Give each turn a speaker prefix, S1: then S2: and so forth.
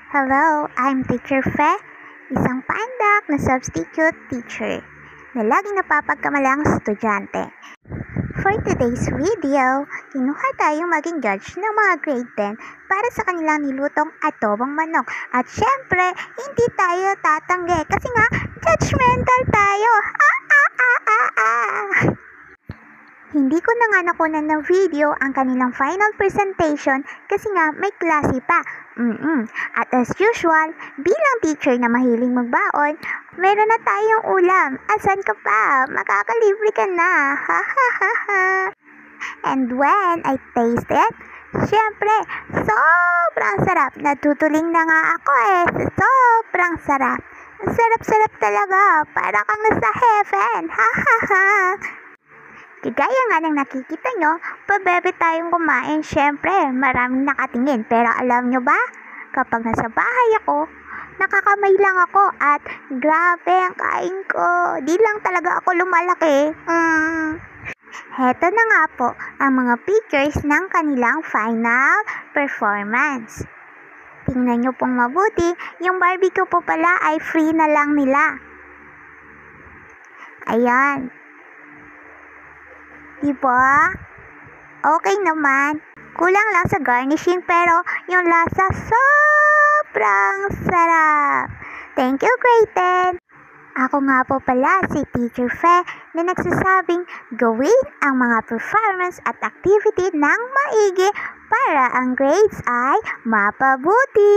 S1: Hello, I'm Teacher Fe, isang pandak na substitute teacher na laging napapagkamalang estudyante. For today's video, kinuha tayong maging judge ng mga grade 10 para sa kanilang nilutong adobong manok. At syempre, hindi tayo tatanggi kasi nga, judgmental tayo! Hindi ko na nga nakunan ng video ang kanilang final presentation kasi nga may klase pa. At as usual, bilang teacher na mahiling magbaon, meron na tayong ulam. Asan ka pa? Makakalibre ka na. And when I tasted, syempre, sobrang sarap. Natutuling na nga ako sobrang sarap. Ang sarap-sarap talaga. Para kang nasa heaven. Kagaya nga ng nakikita nyo, pabebe tayong kumain, syempre, maraming nakatingin. Pero alam nyo ba, kapag nasa bahay ako, nakakamay lang ako at grabe ang kain ko. Di lang talaga ako lumalaki. Heto na nga po ang mga pictures ng kanilang final performance. Tingnan nyo pong mabuti, yung barbecue po pala ay free na lang nila. Ayan. Diba? Okay naman. Kulang lang sa garnishing pero yung lasa sobrang sarap. Thank you, grade 10! Ako nga po pala si Teacher Fe na nagsasabing gawin ang mga performance at activity ng maigi para ang grades ay mapabuti.